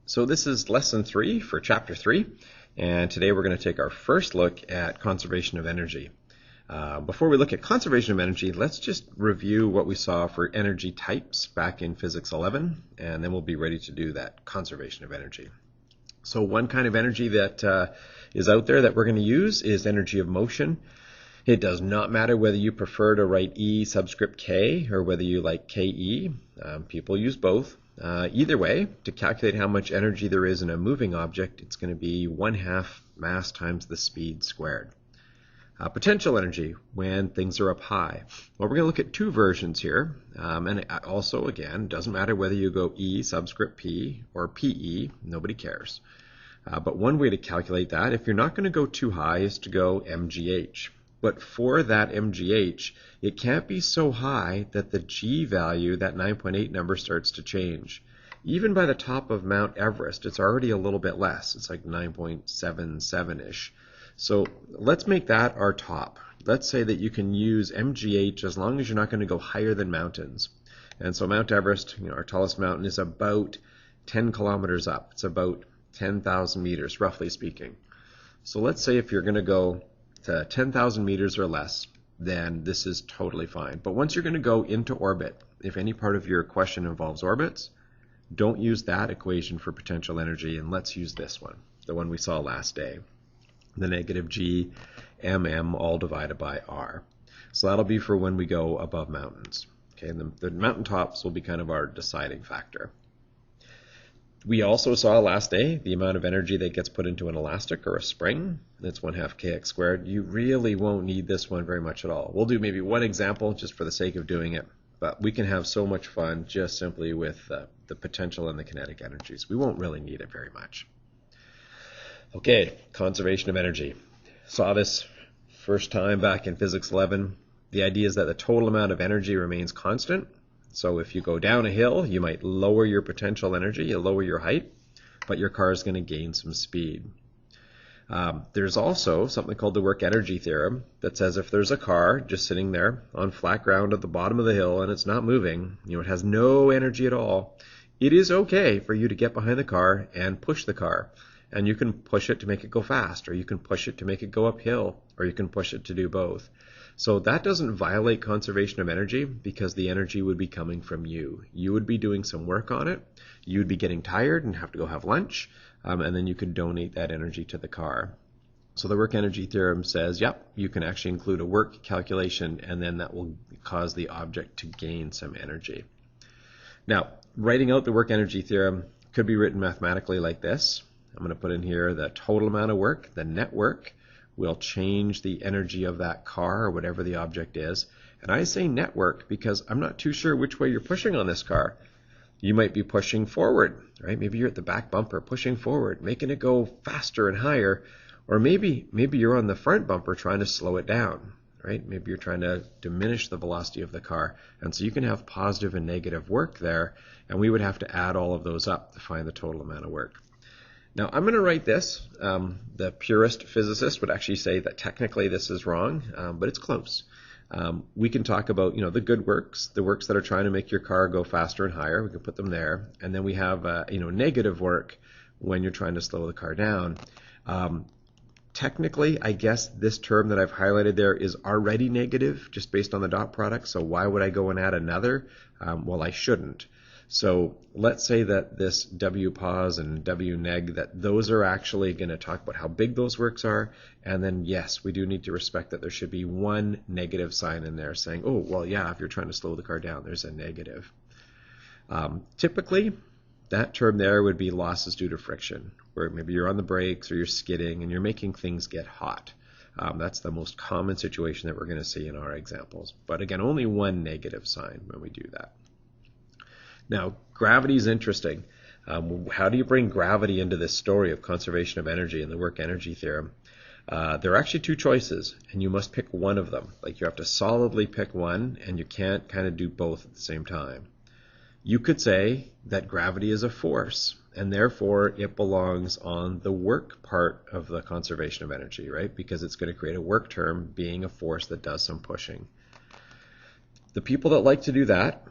So this is lesson 3 for chapter 3, and today we're going to take our first look at conservation of energy. Before we look at conservation of energy, let's just review what we saw for energy types back in Physics 11, and then we'll be ready to do that conservation of energy. So one kind of energy that is out there that we're going to use is energy of motion. It does not matter whether you prefer to write E subscript K or whether you like KE. People use both. Either way, to calculate how much energy there is in a moving object, it's going to be 1/2 mass times the speed squared. Potential energy when things are up high. Well, we're going to look at two versions here. And also, again, doesn't matter whether you go E subscript P or PE, nobody cares. But one way to calculate that, if you're not going to go too high, is to go MGH. But for that MGH, it can't be so high that the G value, that 9.8 number, starts to change. Even by the top of Mount Everest, it's already a little bit less. It's like 9.77-ish. So let's make that our top. Let's say that you can use MGH as long as you're not going to go higher than mountains. And so Mount Everest, our tallest mountain, is about 10 kilometers up. It's about 10,000 meters, roughly speaking. So let's say if you're going to go to 10,000 meters or less, then this is totally fine. But once you're going to go into orbit, if any part of your question involves orbits, don't use that equation for potential energy, and let's use this one, the one we saw last day, the negative G mm all divided by R. So that'll be for when we go above mountains. Okay, and the mountaintops will be kind of our deciding factor. We also saw last day the amount of energy that gets put into an elastic or a spring. That's 1/2 kx squared. You really won't need this one very much at all. We'll do maybe one example just for the sake of doing it, but we can have so much fun just simply with the potential and the kinetic energies. We won't really need it very much. Okay, conservation of energy. Saw this first time back in Physics 11. The idea is that the total amount of energy remains constant. So if you go down a hill, you might lower your potential energy, you lower your height, but your car is going to gain some speed. There's also something called the work energy theorem that says if there's a car just sitting there on flat ground at the bottom of the hill and it's not moving, it has no energy at all, it is okay for you to get behind the car and push the car. And you can push it to make it go fast, or you can push it to make it go uphill, or you can push it to do both. So that doesn't violate conservation of energy because the energy would be coming from you. You would be doing some work on it. You would be getting tired and have to go have lunch, and then you could donate that energy to the car. So the work energy theorem says, yep, you can actually include a work calculation, and then that will cause the object to gain some energy. Now, writing out the work energy theorem could be written mathematically like this. I'm going to put in here the total amount of work, the net work, will change the energy of that car or whatever the object is. And I say net work because I'm not too sure which way you're pushing on this car. You might be pushing forward, right? Maybe you're at the back bumper pushing forward, making it go faster and higher. Or maybe you're on the front bumper trying to slow it down, right? Maybe you're trying to diminish the velocity of the car. And so you can have positive and negative work there, and we would have to add all of those up to find the total amount of work. Now, I'm going to write this. The purist physicist would actually say that technically this is wrong, but it's close. We can talk about, the good works, the works that are trying to make your car go faster and higher. We can put them there. And then we have, negative work when you're trying to slow the car down. Technically, I guess this term that I've highlighted there is already negative just based on the dot product. So why would I go and add another? Well, I shouldn't. So let's say that this W pos and W neg, that those are actually going to talk about how big those works are. And then, yes, we do need to respect that there should be one negative sign in there saying, oh, well, yeah, if you're trying to slow the car down, there's a negative. Typically, that term there would be losses due to friction, where maybe you're on the brakes or you're skidding and you're making things get hot. That's the most common situation that we're going to see in our examples. But again, only one negative sign when we do that. Now, gravity is interesting. How do you bring gravity into this story of conservation of energy and the work energy theorem? There are actually two choices, and you must pick one of them. Like, you have to solidly pick one, and you can't kind of do both at the same time. You could say that gravity is a force, and therefore it belongs on the work part of the conservation of energy, right? Because it's going to create a work term being a force that does some pushing. The people that like to do that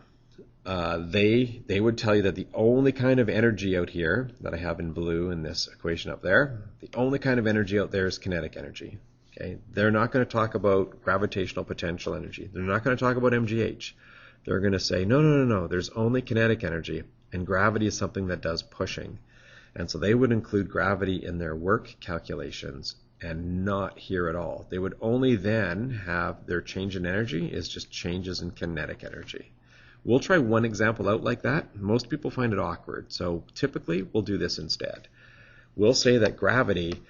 they would tell you that the only kind of energy out here that I have in blue in this equation up there, the only kind of energy out there is kinetic energy. Okay, they're not going to talk about gravitational potential energy. They're not going to talk about MGH. They're going to say, no, there's only kinetic energy, and gravity is something that does pushing. And so they would include gravity in their work calculations and not here at all. They would only then have their change in energy is just changes in kinetic energy. We'll try one example out like that. Most people find it awkward, so typically we'll do this instead. We'll say that gravity,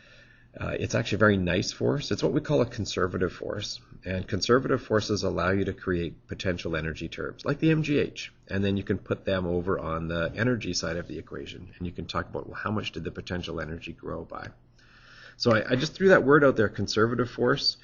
it's actually a very nice force. It's what we call a conservative force. And conservative forces allow you to create potential energy terms, like the MGH. And then you can put them over on the energy side of the equation. And you can talk about, well, how much did the potential energy grow by? So I just threw that word out there, conservative force.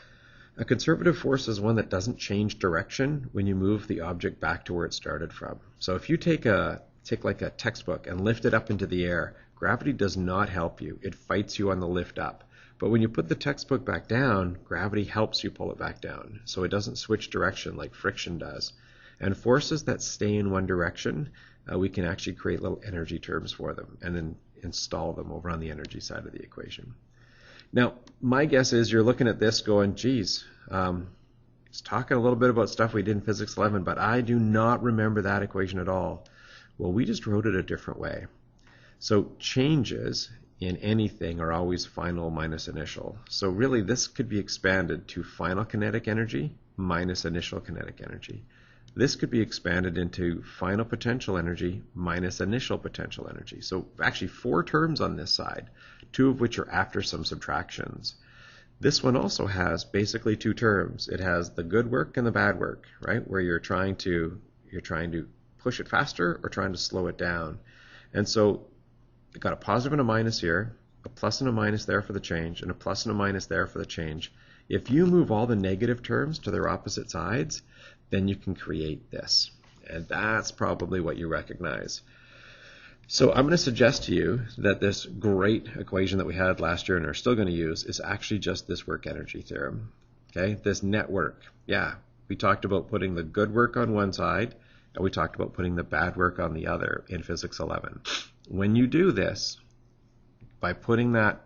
A conservative force is one that doesn't change direction when you move the object back to where it started from. So if you take like a textbook and lift it up into the air, gravity does not help you. It fights you on the lift up. But when you put the textbook back down, gravity helps you pull it back down. So it doesn't switch direction like friction does. And forces that stay in one direction, we can actually create little energy terms for them and then install them over on the energy side of the equation. Now, my guess is you're looking at this going, geez, it's talking a little bit about stuff we did in Physics 11, but I do not remember that equation at all. Well, we just wrote it a different way. So changes in anything are always final minus initial. So really this could be expanded to final kinetic energy minus initial kinetic energy. This could be expanded into final potential energy minus initial potential energy. So actually 4 terms on this side, 2 of which are after some subtractions. This one also has basically 2 terms. It has the good work and the bad work, right? Where you're trying to push it faster or trying to slow it down. And so you've got a positive and a minus here, a plus and a minus there for the change, and a plus and a minus there for the change. If you move all the negative terms to their opposite sides, then you can create this. And that's probably what you recognize. So I'm going to suggest to you that this great equation that we had last year and are still going to use is actually just this work energy theorem. Okay, this net work. Yeah, we talked about putting the good work on one side, and we talked about putting the bad work on the other in Physics 11. When you do this, by putting that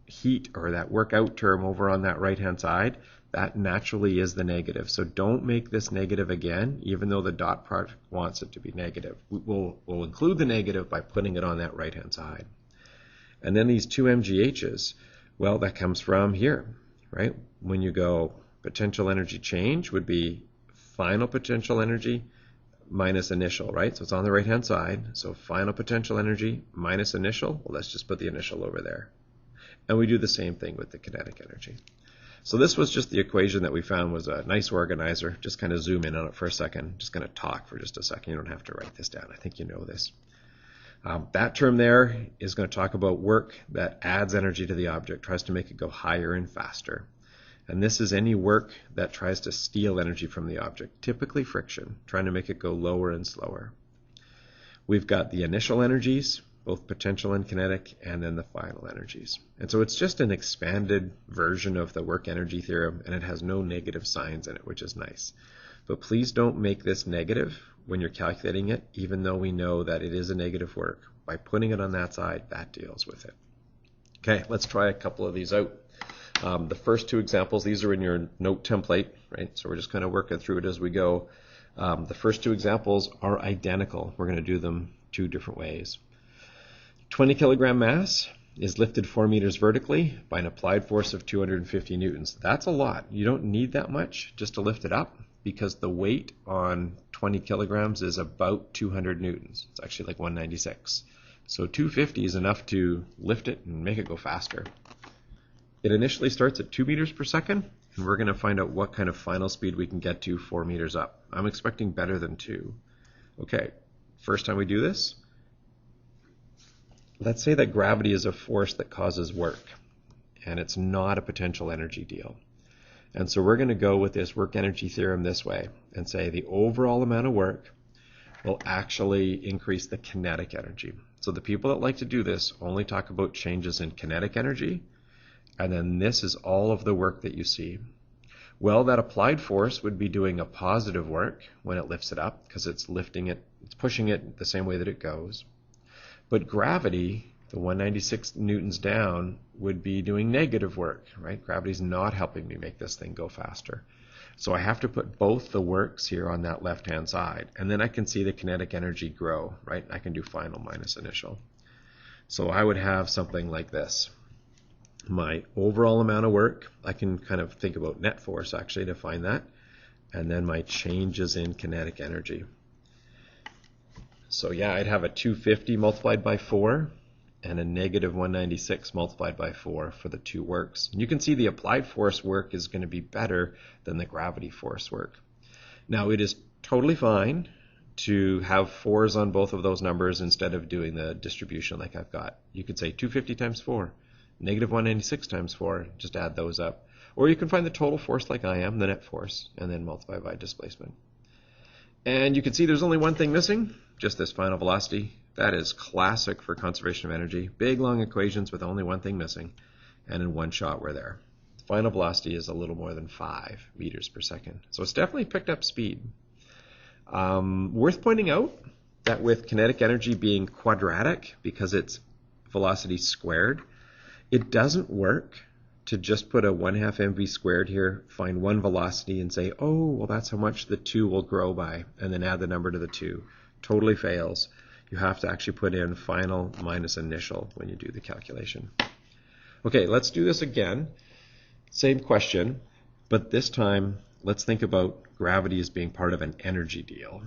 heat or that workout term over on that right-hand side, that naturally is the negative. So don't make this negative again, even though the dot product wants it to be negative. We'll include the negative by putting it on that right-hand side. And then these 2 MGHs, well, that comes from here, right? When you go potential energy change would be final potential energy minus initial, right? So it's on the right-hand side. So final potential energy minus initial. Well, let's just put the initial over there. And we do the same thing with the kinetic energy. So this was just the equation that we found was a nice organizer. Just kind of zoom in on it for a second. Just going to talk for just a second. You don't have to write this down. I think you know this. That term there is going to talk about work that adds energy to the object, tries to make it go higher and faster. And this is any work that tries to steal energy from the object, typically friction, trying to make it go lower and slower. We've got the initial energies, both potential and kinetic, and then the final energies. And so it's just an expanded version of the work energy theorem, and it has no negative signs in it, which is nice. But please don't make this negative when you're calculating it, even though we know that it is a negative work. By putting it on that side, that deals with it. Okay, let's try a couple of these out. The first 2 examples, these are in your note template, right? So we're just kind of working through it as we go. The first 2 examples are identical. We're going to do them 2 different ways. 20 kilogram mass is lifted 4 meters vertically by an applied force of 250 newtons. That's a lot. You don't need that much just to lift it up because the weight on 20 kilograms is about 200 newtons. It's actually like 196. So 250 is enough to lift it and make it go faster. It initially starts at 2 meters per second, and we're going to find out what kind of final speed we can get to 4 meters up. I'm expecting better than 2. Okay, first time we do this, let's say that gravity is a force that causes work, and it's not a potential energy deal. And so we're going to go with this work energy theorem this way and say the overall amount of work will actually increase the kinetic energy. So the people that like to do this only talk about changes in kinetic energy, and then this is all of the work that you see. Well, that applied force would be doing a positive work when it lifts it up because it's lifting it, it's pushing it the same way that it goes. But gravity, the 196 newtons down, would be doing negative work, right? Gravity's not helping me make this thing go faster. So I have to put both the works here on that left-hand side, and then I can see the kinetic energy grow, right? I can do final minus initial. So I would have something like this. My overall amount of work, I can kind of think about net force actually to find that, and then my changes in kinetic energy. So yeah, I'd have a 250 multiplied by 4 and a negative 196 multiplied by 4 for the two works. And you can see the applied force work is going to be better than the gravity force work. Now it is totally fine to have 4s on both of those numbers instead of doing the distribution like I've got. You could say 250 times 4, negative 196 times 4, just add those up. Or you can find the total force like I am, the net force, and then multiply by displacement. And you can see there's only one thing missing, just this final velocity. That is classic for conservation of energy. Big, long equations with only one thing missing. And in one shot, we're there. The final velocity is a little more than 5 meters per second. So it's definitely picked up speed. Worth pointing out that with kinetic energy being quadratic, because it's velocity squared, it doesn't work to just put a 1/2 mv squared here, find one velocity and say, oh, well, that's how much the 2 will grow by, and then add the number to the 2. Totally fails. You have to actually put in final minus initial when you do the calculation. Okay, let's do this again. Same question, but this time let's think about gravity as being part of an energy deal.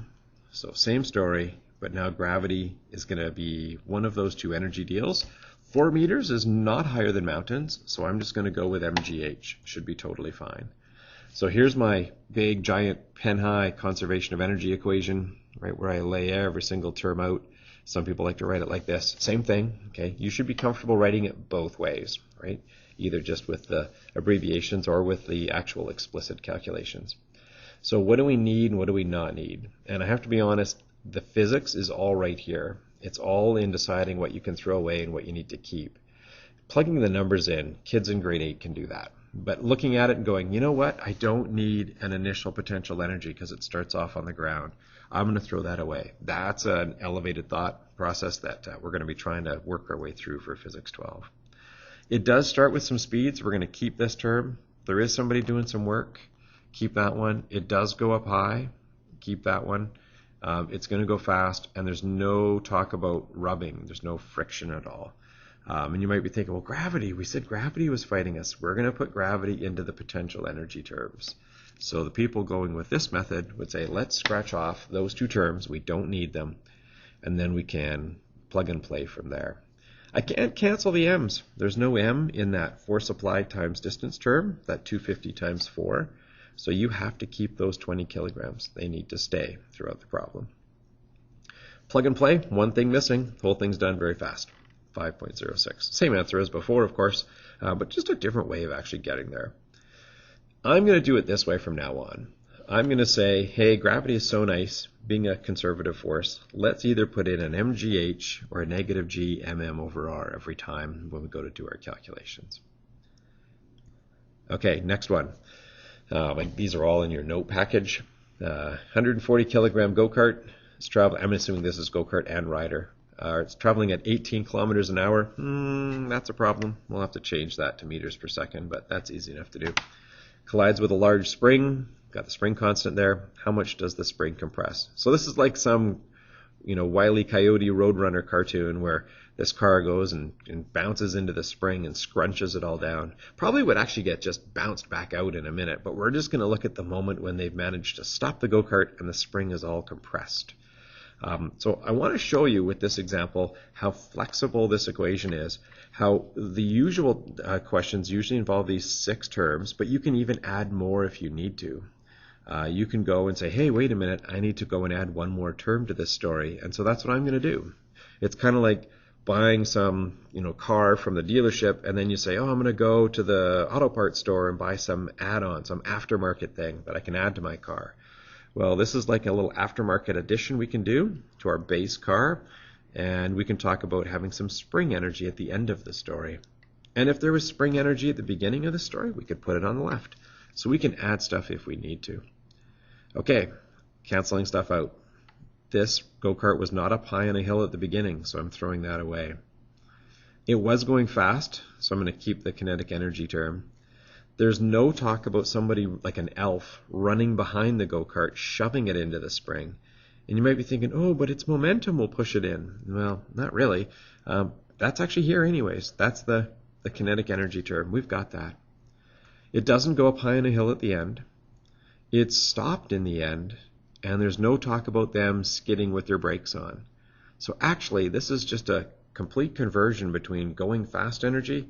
So same story, but now gravity is going to be one of those two energy deals. 4 meters is not higher than mountains, so I'm just going to go with mgh. Should be totally fine. So here's my big, giant, pen-high conservation of energy equation, right, where I lay every single term out. Some people like to write it like this. Same thing, okay? You should be comfortable writing it both ways, right? Either just with the abbreviations or with the actual explicit calculations. So what do we need and what do we not need? And I have to be honest, the physics is all right here. It's all in deciding what you can throw away and what you need to keep. Plugging the numbers in, kids in grade 8 can do that. But looking at it and going, you know what? I don't need an initial potential energy because it starts off on the ground. I'm going to throw that away. That's an elevated thought process that we're going to be trying to work our way through for Physics 12. It does start with some speeds. We're going to keep this term. There is somebody doing some work. Keep that one. It does go up high. Keep that one. It's going to go fast, and there's no talk about rubbing. There's no friction at all. And you might be thinking, well, gravity. We said gravity was fighting us. We're going to put gravity into the potential energy terms. So the people going with this method would say, let's scratch off those two terms. We don't need them. And then we can plug and play from there. I can't cancel the m's. There's no m in that force applied times distance term, that 250 times 4. So you have to keep those 20 kilograms. They need to stay throughout the problem. Plug and play, one thing missing. The whole thing's done very fast. 5.06. Same answer as before, of course, but just a different way of actually getting there. I'm going to do it this way from now on. I'm going to say, hey, gravity is so nice, being a conservative force, let's either put in an mgh or a negative g mm over r every time when we go to do our calculations. Okay, next one. These are all in your note package. 140 kilogram go-kart. I'm assuming this is go-kart and rider. It's traveling at 18 kilometers an hour. That's a problem. We'll have to change that to meters per second, but that's easy enough to do. Collides with a large spring. Got the spring constant there. How much does the spring compress? So this is like some, Wile E. Coyote Roadrunner cartoon where this car goes and bounces into the spring and scrunches it all down. Probably would actually get just bounced back out in a minute, but we're just going to look at the moment when they've managed to stop the go-kart and the spring is all compressed. So I want to show you with this example how flexible this equation is, how the usual questions usually involve these 6 terms, but you can even add more if you need to. You can go and say, hey, wait a minute, I need to go and add one more term to this story. And so that's what I'm going to do. It's kind of like buying some car from the dealership, and then you say, oh, I'm going to go to the auto parts store and buy some add-on, some aftermarket thing that I can add to my car. Well, this is like a little aftermarket addition we can do to our base car, and we can talk about having some spring energy at the end of the story. And if there was spring energy at the beginning of the story, we could put it on the left. So we can add stuff if we need to. Okay, canceling stuff out. This go-kart was not up high on a hill at the beginning, so I'm throwing that away. It was going fast, so I'm going to keep the kinetic energy term. There's no talk about somebody like an elf running behind the go-kart, shoving it into the spring. And you might be thinking, oh, but its momentum will push it in. Well, not really. That's actually here anyways. That's the kinetic energy term. We've got that. It doesn't go up high on a hill at the end. It's stopped in the end, and there's no talk about them skidding with their brakes on. So actually, this is just a complete conversion between going fast energy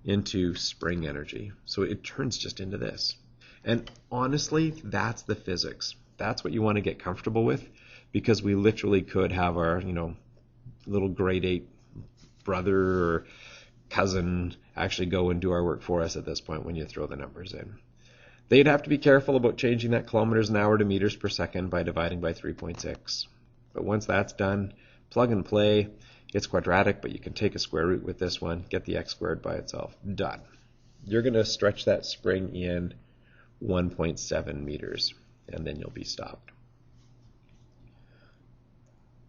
into spring energy. So it turns just into this. And honestly, that's the physics. That's what you want to get comfortable with, because we literally could have our, little grade 8 brother or cousin actually go and do our work for us at this point when you throw the numbers in. They'd have to be careful about changing that kilometers an hour to meters per second by dividing by 3.6. But once that's done, plug and play. It's quadratic, but you can take a square root with this one, get the x squared by itself. Done. You're going to stretch that spring in 1.7 meters, and then you'll be stopped.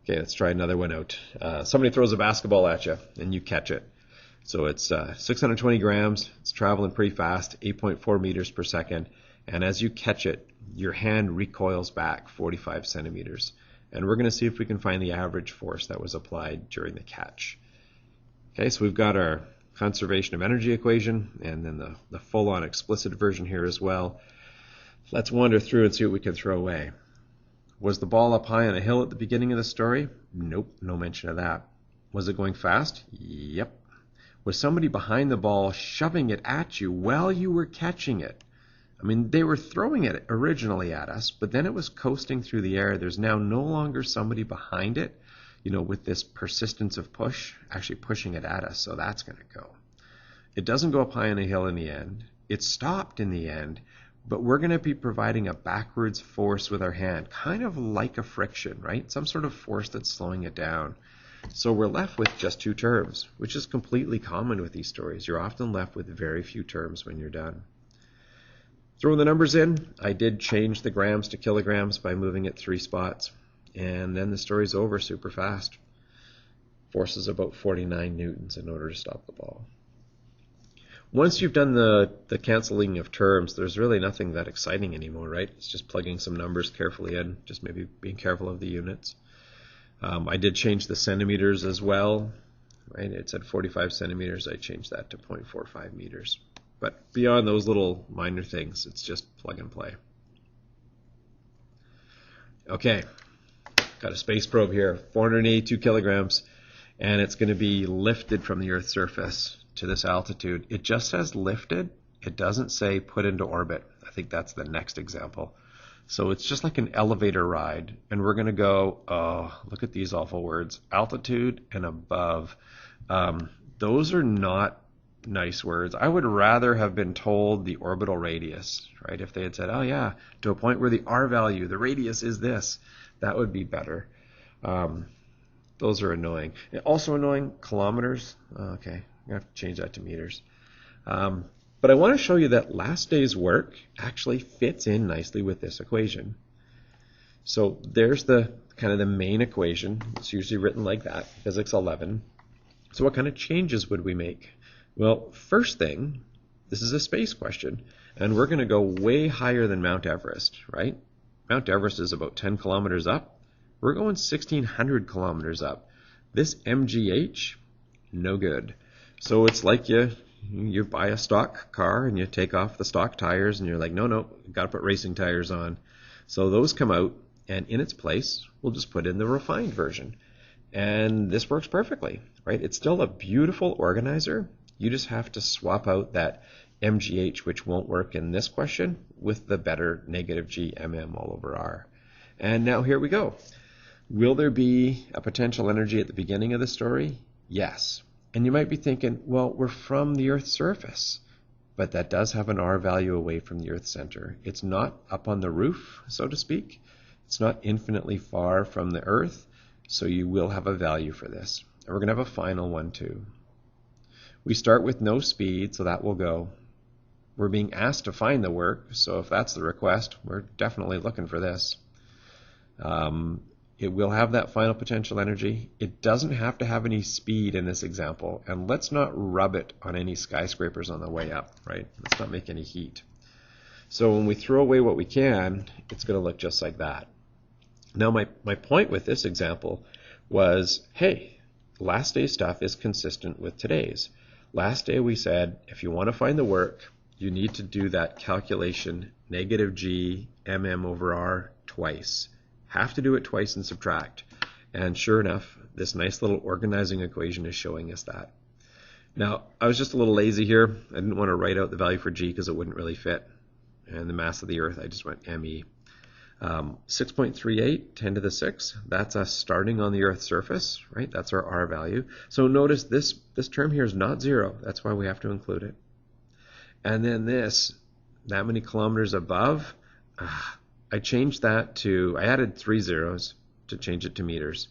Okay, let's try another one out. Somebody throws a basketball at you, and you catch it. So it's 620 grams, it's traveling pretty fast, 8.4 meters per second, and as you catch it, your hand recoils back 45 centimeters. And we're going to see if we can find the average force that was applied during the catch. Okay, so we've got our conservation of energy equation, and then the full-on explicit version here as well. Let's wander through and see what we can throw away. Was the ball up high on a hill at the beginning of the story? Nope, no mention of that. Was it going fast? Yep. Was somebody behind the ball shoving it at you while you were catching it? I mean, they were throwing it originally at us, but then it was coasting through the air. There's now no longer somebody behind it, with this persistence of push, actually pushing it at us, so that's going to go. It doesn't go up high on a hill in the end. It stopped in the end, but we're going to be providing a backwards force with our hand, kind of like a friction, right? Some sort of force that's slowing it down. So we're left with just two terms, which is completely common with these stories. You're often left with very few terms when you're done. Throwing the numbers in, I did change the grams to kilograms by moving it 3 spots. And then the story's over super fast. Force is about 49 newtons in order to stop the ball. Once you've done the canceling of terms, there's really nothing that exciting anymore, right? It's just plugging some numbers carefully in, just maybe being careful of the units. I did change the centimeters as well, right? It said 45 centimeters. I changed that to 0.45 meters. But beyond those little minor things, it's just plug and play. Okay, got a space probe here, 482 kilograms, and it's going to be lifted from the Earth's surface to this altitude. It just says lifted. It doesn't say put into orbit. I think that's the next example. So it's just like an elevator ride, and we're going to go, oh, look at these awful words, altitude and above. Those are not nice words. I would rather have been told the orbital radius, right? If they had said, oh yeah, to a point where the R value, the radius is this, that would be better. Those are annoying. Also annoying, kilometers. Okay, I have to change that to meters. But I want to show you that last day's work actually fits in nicely with this equation. So there's the kind of the main equation. It's usually written like that, Physics 11. So what kind of changes would we make? Well, first thing, this is a space question, and we're going to go way higher than Mount Everest, right? Mount Everest is about 10 kilometers up. We're going 1,600 kilometers up. This MGH, no good. So it's like you buy a stock car and you take off the stock tires and you're like, no, got to put racing tires on. So those come out, and in its place, we'll just put in the refined version. And this works perfectly, right? It's still a beautiful organizer. You just have to swap out that MGH, which won't work in this question, with the better negative G mm all over R. And now here we go. Will there be a potential energy at the beginning of the story? Yes. And you might be thinking, well, we're from the Earth's surface, but that does have an R value away from the Earth's center. It's not up on the roof, so to speak. It's not infinitely far from the Earth, so you will have a value for this. And we're going to have a final one too. We start with no speed, so that will go. we're being asked to find the work, so if that's the request, we're definitely looking for this. It will have that final potential energy. It doesn't have to have any speed in this example, and let's not rub it on any skyscrapers on the way up, right? Let's not make any heat. So when we throw away what we can, it's going to look just like that. Now my point with this example was, hey, last day's stuff is consistent with today's. Last day we said, if you want to find the work, you need to do that calculation, negative g mm over r twice. Have to do it twice and subtract. And sure enough, this nice little organizing equation is showing us that. Now, I was just a little lazy here. I didn't want to write out the value for g because it wouldn't really fit. And the mass of the Earth, I just went ME. 6.38, 10 to the 6, that's us starting on the Earth's surface, right? That's our R value. So notice this term here is not 0. That's why we have to include it. And then this, that many kilometers above, I changed that to, I added 3 zeros to change it to meters.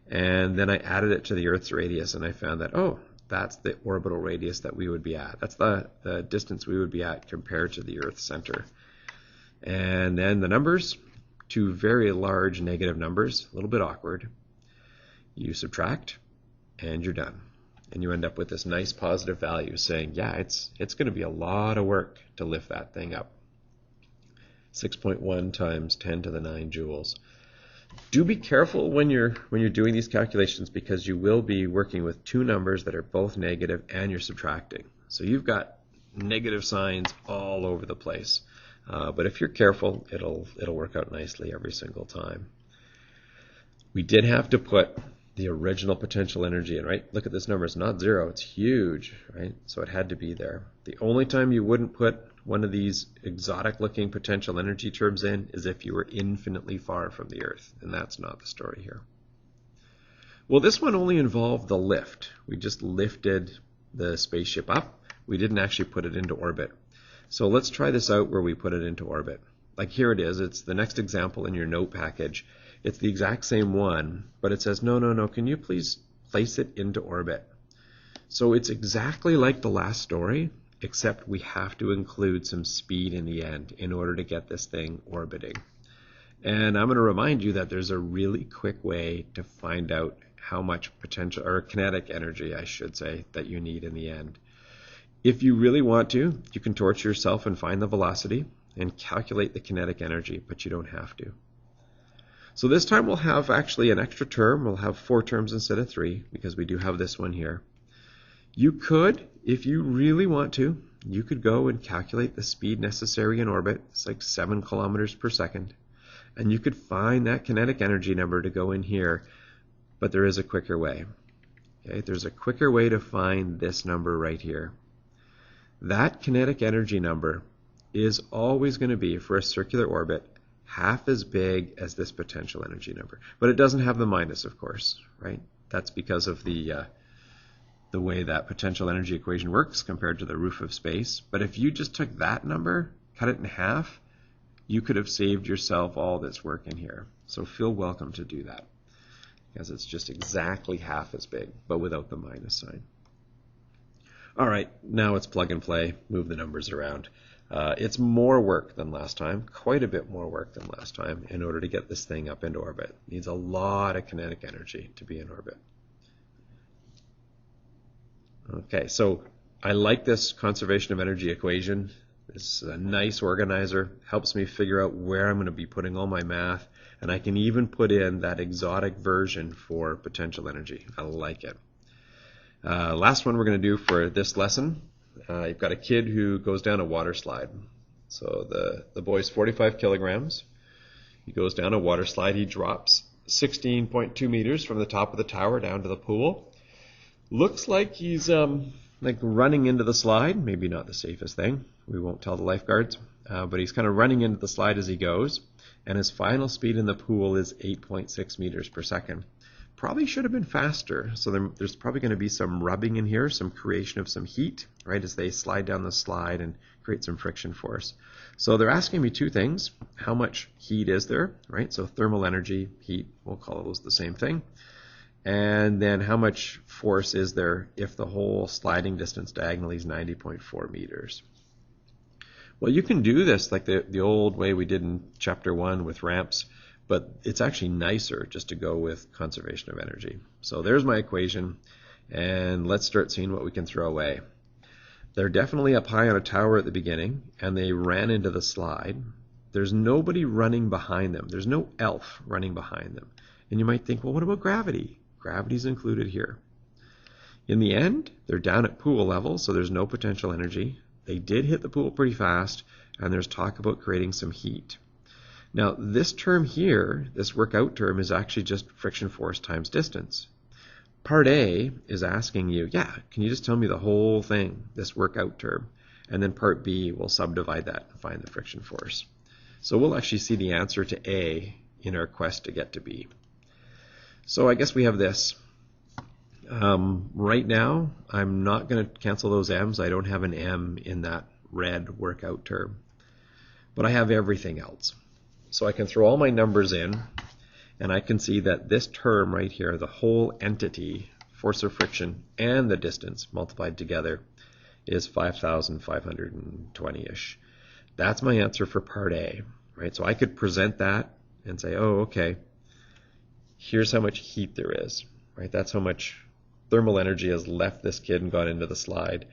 And then I added it to the Earth's radius, and I found that, oh, that's the orbital radius that we would be at. That's the distance we would be at compared to the Earth's center. And then the numbers, 2 very large negative numbers, a little bit awkward. You subtract, and you're done. And you end up with this nice positive value saying, yeah, it's going to be a lot of work to lift that thing up. 6.1 times 10 to the 9 joules. Do be careful when you're doing these calculations, because you will be working with 2 numbers that are both negative and you're subtracting. So you've got negative signs all over the place. But if you're careful, it'll work out nicely every single time. We did have to put the original potential energy in, right? Look at this number. It's not 0. It's huge, right? So it had to be there. The only time you wouldn't put one of these exotic-looking potential energy terms in is if you were infinitely far from the Earth, and that's not the story here. Well, this one only involved the lift. We just lifted the spaceship up. We didn't actually put it into orbit. So let's try this out where we put it into orbit. Like here it is. It's the next example in your note package. It's the exact same one, but it says, no, can you please place it into orbit? So it's exactly like the last story, except we have to include some speed in the end in order to get this thing orbiting. And I'm going to remind you that there's a really quick way to find out how much potential, or kinetic energy, I should say, that you need in the end. If you really want to, you can torture yourself and find the velocity and calculate the kinetic energy, but you don't have to. So this time we'll have actually an extra term. We'll have 4 terms instead of 3, because we do have this one here. You could, if you really want to, you could go and calculate the speed necessary in orbit. It's like 7 kilometers per second. And you could find that kinetic energy number to go in here, but there is a quicker way. Okay? There's a quicker way to find this number right here. That kinetic energy number is always going to be, for a circular orbit, half as big as this potential energy number. But it doesn't have the minus, of course, right? That's because of the way that potential energy equation works compared to the roof of space. But if you just took that number, cut it in half, you could have saved yourself all this work in here. So feel welcome to do that, because it's just exactly half as big, but without the minus sign. All right, now it's plug and play, move the numbers around. It's more work than last time, quite a bit more work than last time, in order to get this thing up into orbit. It needs a lot of kinetic energy to be in orbit. Okay, so I like this conservation of energy equation. This is a nice organizer, helps me figure out where I'm going to be putting all my math, and I can even put in that exotic version for potential energy. I like it. Last one we're going to do for this lesson. You've got a kid who goes down a water slide. So the boy's 45 kilograms. He goes down a water slide. He drops 16.2 meters from the top of the tower down to the pool. Looks like he's like running into the slide. Maybe not the safest thing. We won't tell the lifeguards. But he's kind of running into the slide as he goes. And his final speed in the pool is 8.6 meters per second. Probably should have been faster. So there's probably going to be some rubbing in here, some creation of some heat, right, as they slide down the slide and create some friction force. So they're asking me 2 things. How much heat is there, right? So thermal energy, heat, we'll call those the same thing. And then how much force is there if the whole sliding distance diagonally is 90.4 meters? Well, you can do this like the old way we did in chapter 1 with ramps, but it's actually nicer just to go with conservation of energy. So there's my equation, and let's start seeing what we can throw away. They're definitely up high on a tower at the beginning, and they ran into the slide. There's nobody running behind them. There's no elf running behind them. And you might think, well, what about gravity? Gravity's included here. In the end, they're down at pool level, so there's no potential energy. They did hit the pool pretty fast, and there's talk about creating some heat. Now, this term here, this workout term, is actually just friction force times distance. Part A is asking you, can you just tell me the whole thing, this workout term? And then part B will subdivide that and find the friction force. So we'll actually see the answer to A in our quest to get to B. So I guess we have this. Right now, I'm not going to cancel those M's. I don't have an M in that red workout term. But I have everything else. So I can throw all my numbers in, and I can see that this term right here, the whole entity, force of friction and the distance multiplied together, is 5,520-ish. That's my answer for part A, right? So I could present that and say, oh, okay, here's how much heat there is, right? That's how much thermal energy has left this kid and gone into the slide,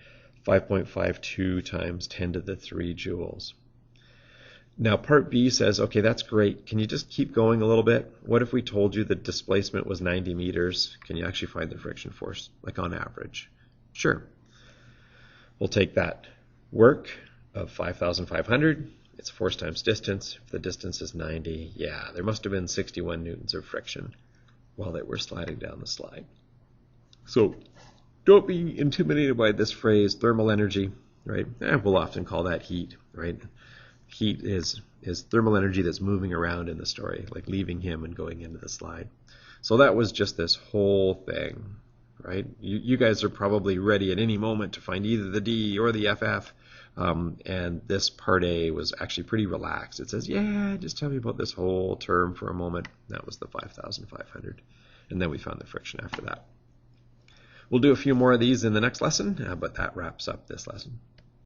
5.52 times 10 to the 3 joules. Now part B says, okay, that's great. Can you just keep going a little bit? What if we told you the displacement was 90 meters? Can you actually find the friction force, like on average? Sure. We'll take that work of 5,500. It's force times distance. If the distance is 90, there must have been 61 newtons of friction while they were sliding down the slide. So don't be intimidated by this phrase, thermal energy, right? We'll often call that heat, right? Heat is thermal energy that's moving around in the story, like leaving him and going into the slide. So that was just this whole thing, right? You guys are probably ready at any moment to find either the D or the FF. And this part A was actually pretty relaxed. It says, just tell me about this whole term for a moment. That was the 5,500. And then we found the friction after that. We'll do a few more of these in the next lesson, but that wraps up this lesson.